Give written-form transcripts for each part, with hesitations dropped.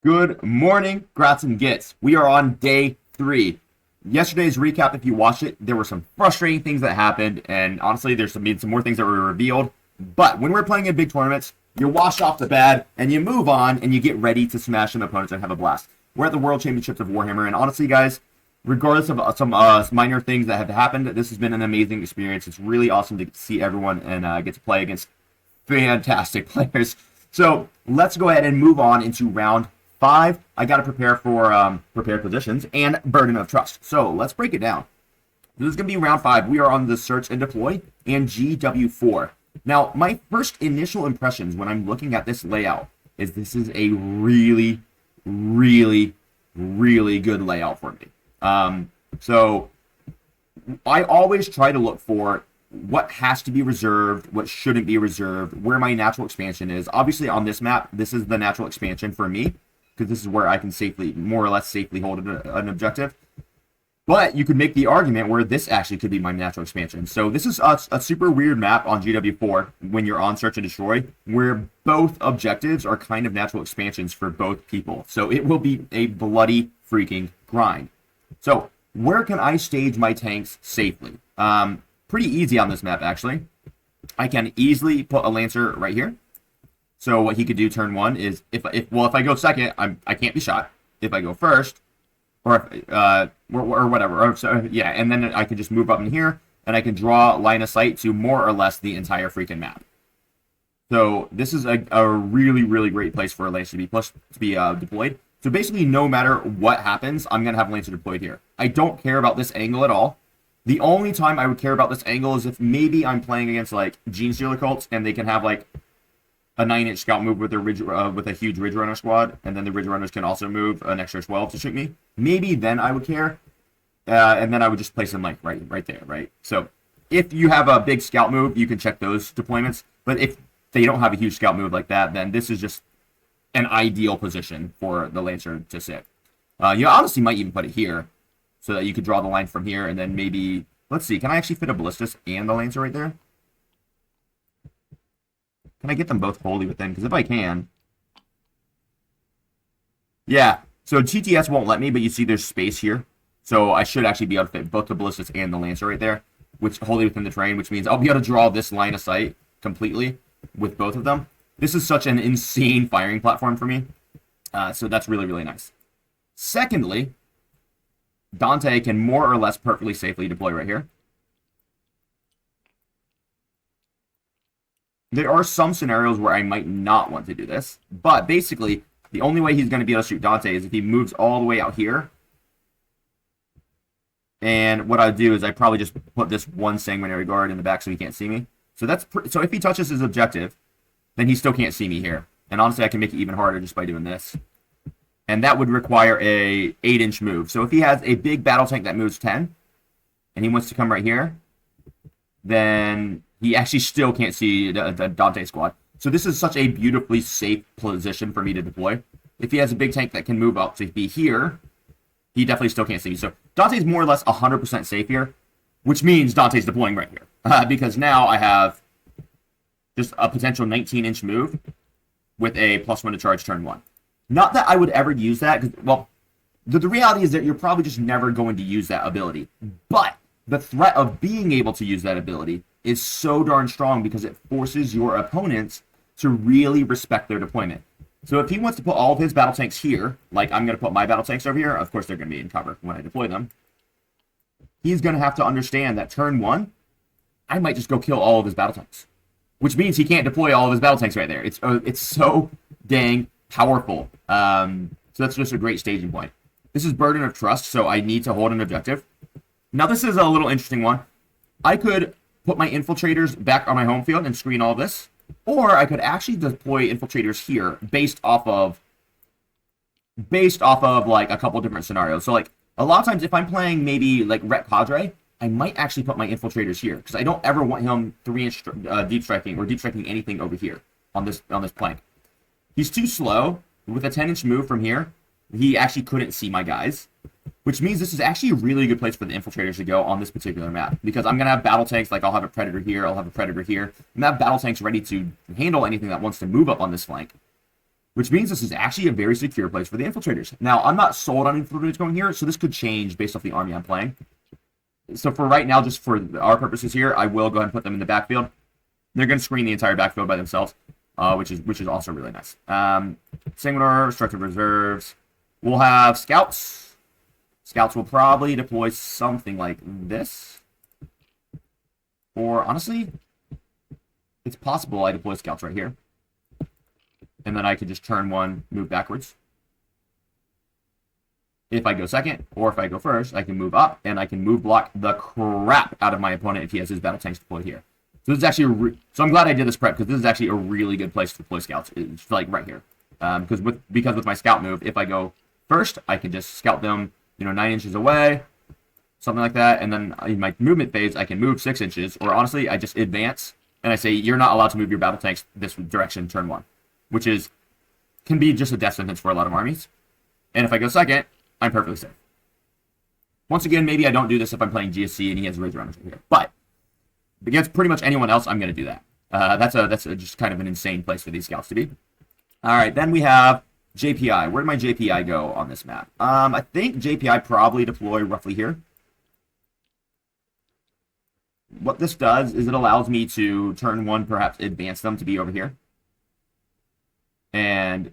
Good morning, Grats and Gits. We are on day 3. Yesterday's recap, if you watched it, there were some frustrating things that happened, and honestly, there's some more things that were revealed. But when we're playing in big tournaments, you wash off the bad, and you move on, and you get ready to smash some opponents and have a blast. We're at the World Championships of Warhammer, and honestly, guys, regardless of some minor things that have happened, this has been an amazing experience. It's really awesome to see everyone and get to play against fantastic players. So let's go ahead and move on into round 5. I got to prepare for prepared positions and burden of trust. So let's break it down. This is going to be round 5. We are on the search and deploy and GW4. Now, my first initial impressions when I'm looking at this layout is this is a really, really, really good layout for me. So I always try to look for what has to be reserved, what shouldn't be reserved, where my natural expansion is. Obviously, on this map, this is the natural expansion for me, because this is where I can safely, more or less safely hold an objective. But you could make the argument where this actually could be my natural expansion. So this is a super weird map on GW4 when you're on Search and Destroy, where both objectives are kind of natural expansions for both people. So it will be a bloody freaking grind. So where can I stage my tanks safely? Pretty easy on this map, actually. I can easily put a Lancer right here. So what he could do turn 1 is, if I go second, I can't be shot. If I go first, or whatever, yeah, and then I can just move up in here, and I can draw line of sight to more or less the entire freaking map. So this is a really, really great place for a Lancer to be deployed. So basically, no matter what happens, I'm gonna have Lancer deployed here. I don't care about this angle at all. The only time I would care about this angle is if maybe I'm playing against like Gene Stealer cults and they can have like a 9-inch scout move with a huge Ridge Runner squad, and then the Ridge Runners can also move an extra 12 to shoot me. Maybe then I would care, and then I would just place them like right there, right? So if you have a big scout move, you can check those deployments. But if they don't have a huge scout move like that, then this is just an ideal position for the Lancer to sit. You honestly might even put it here, so that you could draw the line from here, and then maybe, let's see, can I actually fit a Ballistus and the Lancer right there? Can I get them both wholly within? Because if I can... Yeah, so TTS won't let me, but you see there's space here. So I should actually be able to fit both the Ballistus and the Lancer right there, which wholly within the terrain, which means I'll be able to draw this line of sight completely with both of them. This is such an insane firing platform for me. So that's really, really nice. Secondly, Dante can more or less perfectly safely deploy right here. There are some scenarios where I might not want to do this, but basically, the only way he's going to be able to shoot Dante is if he moves all the way out here. And what I'd do is I'd probably just put this one sanguinary guard in the back so he can't see me. So so if he touches his objective, then he still can't see me here. And honestly, I can make it even harder just by doing this. And that would require a 8-inch move. So if he has a big battle tank that moves 10, and he wants to come right here, then he actually still can't see the Dante squad. So this is such a beautifully safe position for me to deploy. If he has a big tank that can move up to be here, he definitely still can't see me. So Dante's more or less 100% safe here, which means Dante's deploying right here. Because now I have just a potential 19-inch move with a +1 to charge turn 1. Not that I would ever use that, because, well, the reality is that you're probably just never going to use that ability. But the threat of being able to use that ability is so darn strong because it forces your opponents to really respect their deployment. So if he wants to put all of his battle tanks here, like I'm going to put my battle tanks over here, of course they're going to be in cover when I deploy them, he's going to have to understand that turn 1, I might just go kill all of his battle tanks. Which means he can't deploy all of his battle tanks right there. It's so dang powerful. So that's just a great staging point. This is Burden of Trust, so I need to hold an objective. Now this is a little interesting one. I could put my Infiltrators back on my home field and screen all this, or I could actually deploy Infiltrators here based off of like a couple different scenarios. So like a lot of times if I'm playing maybe like Ret Cadre, I might actually put my Infiltrators here because I don't ever want him 3-inch deep striking or deep striking anything over here on this plank. He's too slow. With a 10-inch move from here, he actually couldn't see my guys, which means this is actually a really good place for the Infiltrators to go on this particular map, because I'm going to have battle tanks, like I'll have a Predator here, I'll have a Predator here, and I have battle tanks ready to handle anything that wants to move up on this flank. which means this is actually a very secure place for the Infiltrators. Now, I'm not sold on Infiltrators going here, so this could change based off the army I'm playing. So for right now, just for our purposes here, I will go ahead and put them in the backfield. They're going to screen the entire backfield by themselves, which is also really nice. Singular, Structured Reserves. We'll have Scouts. Scouts will probably deploy something like this. Or, honestly, it's possible I deploy Scouts right here. And then I could just turn one, move backwards. If I go second, or if I go first, I can move up, and I can move block the crap out of my opponent if he has his battle tanks deployed here. So this is actually so I'm glad I did this prep, because this is actually a really good place to deploy Scouts. It's like right here. Because with my Scout move, if I go first, I can just scout them, 9 inches away, something like that, and then in my movement phase, I can move 6 inches, or honestly, I just advance, and I say, you're not allowed to move your battle tanks this direction turn 1, which can be just a death sentence for a lot of armies. And if I go second, I'm perfectly safe. Once again, maybe I don't do this if I'm playing GSC and he has Razor Runners here, but against pretty much anyone else, I'm going to do that. That's just kind of an insane place for these Scouts to be. All right, then we have JPI. Where did my JPI go on this map? I think JPI probably deploy roughly here. What this does is it allows me to turn 1, perhaps advance them to be over here. And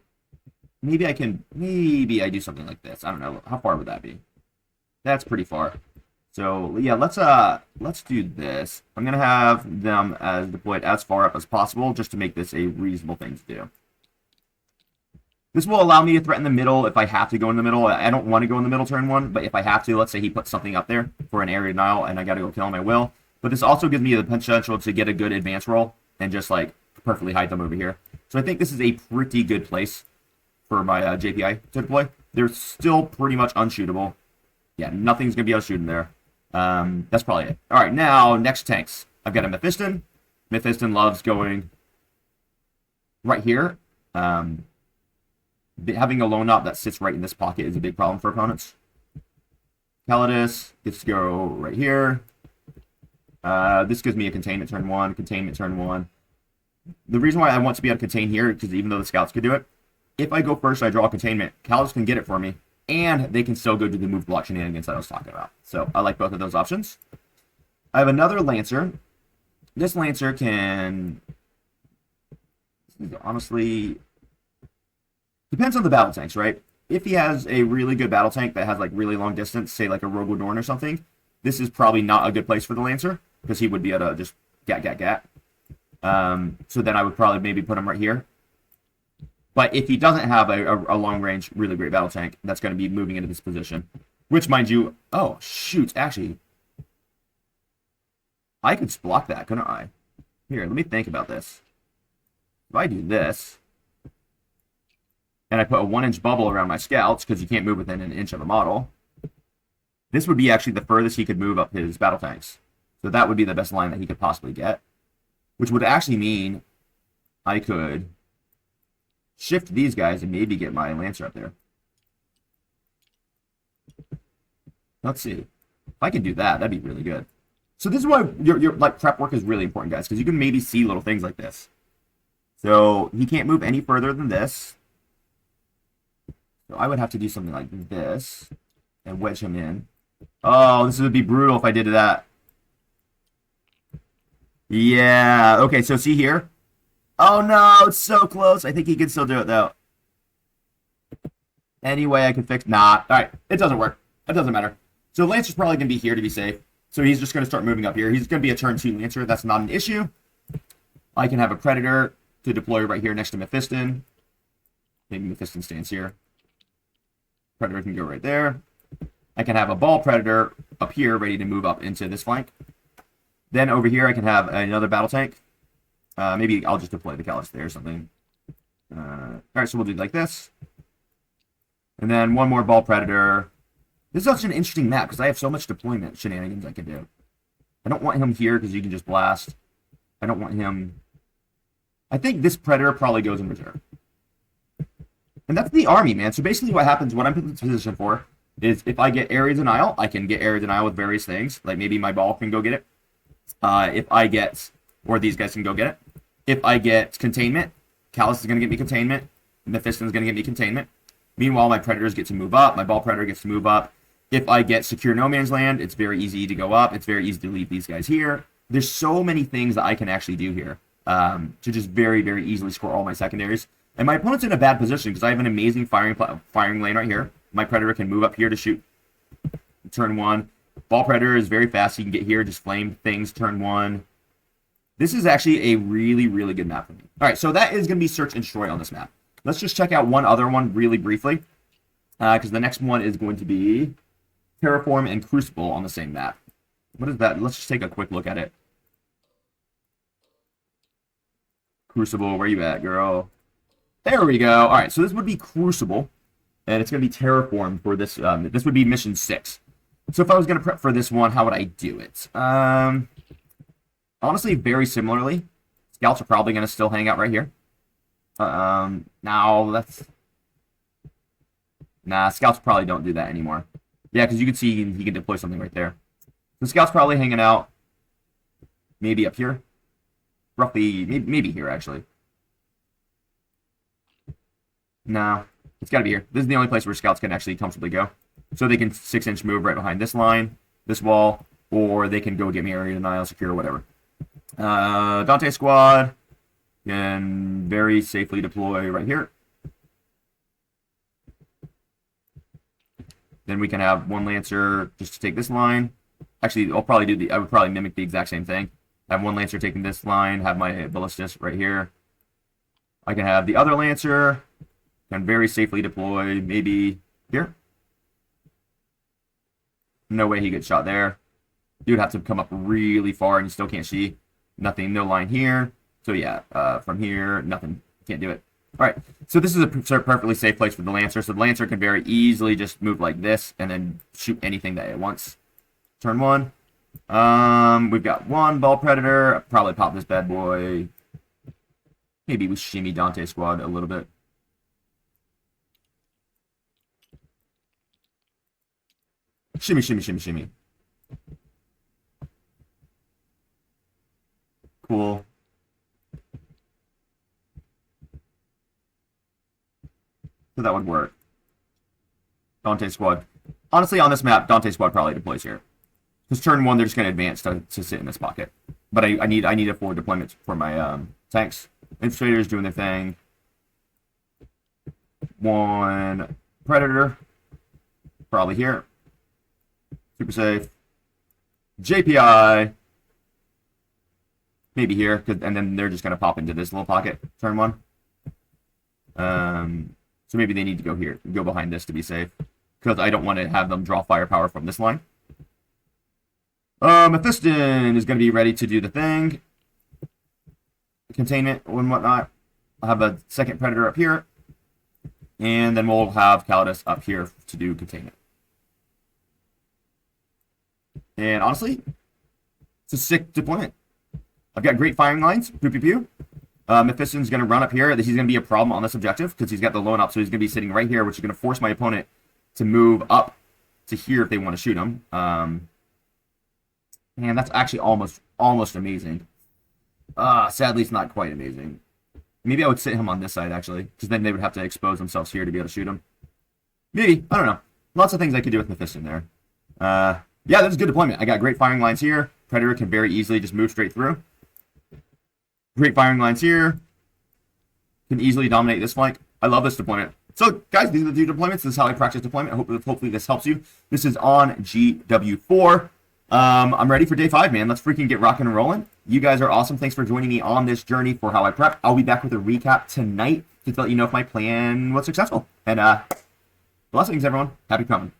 maybe I do something like this. I don't know. How far would that be? That's pretty far. So yeah, let's do this. I'm gonna have them as deployed as far up as possible, just to make this a reasonable thing to do. This will allow me to threaten the middle if I have to go in the middle. I don't want to go in the middle turn 1, but if I have to, let's say he puts something up there for an area denial and I gotta go kill him, I will. But this also gives me the potential to get a good advance roll and just like perfectly hide them over here. So I think this is a pretty good place for my JPI to deploy. They're still pretty much unshootable. Yeah, nothing's gonna be able to shoot in there. That's probably it. All right, now next tanks. I've got a Mephiston. Mephiston loves going right here. Having a lone op that sits right in this pocket is a big problem for opponents. Calidus gets to go right here. This gives me a containment turn 1, containment turn 1. The reason why I want to be able to contain here, because even though the Scouts could do it, if I go first and I draw a containment, Calidus can get it for me, and they can still go do the move block shenanigans that I was talking about. So I like both of those options. I have another Lancer. This Lancer can, honestly, depends on the battle tanks, right? If he has a really good battle tank that has like really long distance, say like a Rogue Dorn or something, this is probably not a good place for the Lancer, because he would be able to just gat. So then I would probably maybe put him right here. But if he doesn't have a long-range, really great battle tank, that's going to be moving into this position. Which, mind you, oh, shoot, actually, I could block that, couldn't I? Here, let me think about this. If I do this, and I put a 1-inch bubble around my Scouts, because you can't move within an inch of a model, this would be actually the furthest he could move up his battle tanks. So that would be the best line that he could possibly get. Which would actually mean I could shift these guys and maybe get my Lancer up there. Let's see. If I can do that, that'd be really good. So this is why your like prep work is really important, guys, because you can maybe see little things like this. So he can't move any further than this. So I would have to do something like this and wedge him in. Oh, this would be brutal if I did that. Yeah, okay, so see here? Oh no, it's so close. I think he can still do it though. Anyway, I can fix, nah. Alright, it doesn't work. It doesn't matter. So Lancer's probably going to be here to be safe. So he's just going to start moving up here. He's going to be a turn 2 Lancer. That's not an issue. I can have a Predator to deploy right here next to Mephiston. Maybe Mephiston stands here. Predator can go right there. I can have a Ball Predator up here ready to move up into this flank. Then over here I can have another battle tank. Maybe I'll just deploy the Callus there or something. Alright, so we'll do like this. And then one more Ball Predator. This is such an interesting map because I have so much deployment shenanigans I can do. I don't want him here because you can just blast. I don't want him... I think this Predator probably goes in reserve. And that's the army, man. So basically what happens, what I'm in this position for, is if I get Area Denial, I can get Area Denial with various things. Like maybe my Ball can go get it. If I get... Or these guys can go get it. If I get Containment, Callus is going to get me Containment. Mephiston's going to get me containment. Meanwhile, my Predators get to move up. My Ball Predator gets to move up. If I get secure no man's land, it's very easy to go up. It's very easy to leave these guys here. There's so many things that I can actually do here to just very, very easily score all my secondaries. And my opponent's in a bad position because I have an amazing firing lane right here. My Predator can move up here to shoot turn 1. Ball Predator is very fast. He can get here, just flame things turn 1. This is actually a really, really good map for me. All right, so that is going to be Search and Destroy on this map. Let's just check out one other one really briefly because the next one is going to be Terraform and Crucible on the same map. What is that? Let's just take a quick look at it. Crucible, where you at, girl? There we go. All right, so this would be Crucible, and it's going to be Terraform for this. This would be Mission 6. So if I was going to prep for this one, how would I do it? Honestly, very similarly. Scouts are probably going to still hang out right here. Now, that's... Nah, Scouts probably don't do that anymore. Yeah, because you can see he can deploy something right there. The Scout's probably hanging out maybe up here. Roughly, maybe here, actually. No, it's got to be here. This is the only place where Scouts can actually comfortably go. So they can 6-inch move right behind this line, this wall, or they can go get me area denial, secure, whatever. Dante Squad can very safely deploy right here. Then we can have one Lancer just to take this line. Actually, I'll probably do I would probably mimic the exact same thing. Have one Lancer taking this line, have my Ballistas right here. I can have the other Lancer, can very safely deploy maybe here. No way he gets shot there. You'd have to come up really far and you still can't see. Nothing, no line here. So yeah, from here, nothing. Can't do it. All right, so this is a perfectly safe place for the Lancer. So the Lancer can very easily just move like this and then shoot anything that it wants. Turn 1. We've got one Ball Predator. I'll probably pop this bad boy. Maybe we shimmy Dante Squad a little bit. Shimmy, shimmy, shimmy, shimmy. Cool. So that would work. Dante Squad. Honestly, on this map, Dante Squad probably deploys here. Because turn 1, they're just going to advance to sit in this pocket. But I need a forward deployment for my tanks. Infiltrators doing their thing. One Predator. Probably here. Super safe. JPI. Maybe here. And then they're just going to pop into this little pocket. Turn 1. So maybe they need to go here. Go behind this to be safe. Because I don't want to have them draw firepower from this line. Mephiston is going to be ready to do the thing. Containment and whatnot. I'll have a second Predator up here. And then we'll have Calidus up here to do containment. And honestly, it's a sick deployment. I've got great firing lines. Pew, pew, pew. Mephiston's going to run up here. He's going to be a problem on this objective because he's got the lone up. So he's going to be sitting right here, which is going to force my opponent to move up to here if they want to shoot him. Man, that's actually almost amazing. Sadly, it's not quite amazing. Maybe I would sit him on this side, actually, because then they would have to expose themselves here to be able to shoot him. Maybe. I don't know. Lots of things I could do with Mephiston there. Yeah, that's a good deployment. I got great firing lines here. Predator can very easily just move straight through. Great firing lines here. Can easily dominate this flank. I love this deployment. So, guys, these are the 2 deployments. This is how I practice deployment. Hopefully this helps you. This is on GW4. I'm ready for day 5, man. Let's freaking get rocking and rolling. You guys are awesome. Thanks for joining me on this journey for how I prep. I'll be back with a recap tonight to let you know if my plan was successful. And blessings, everyone. Happy coming.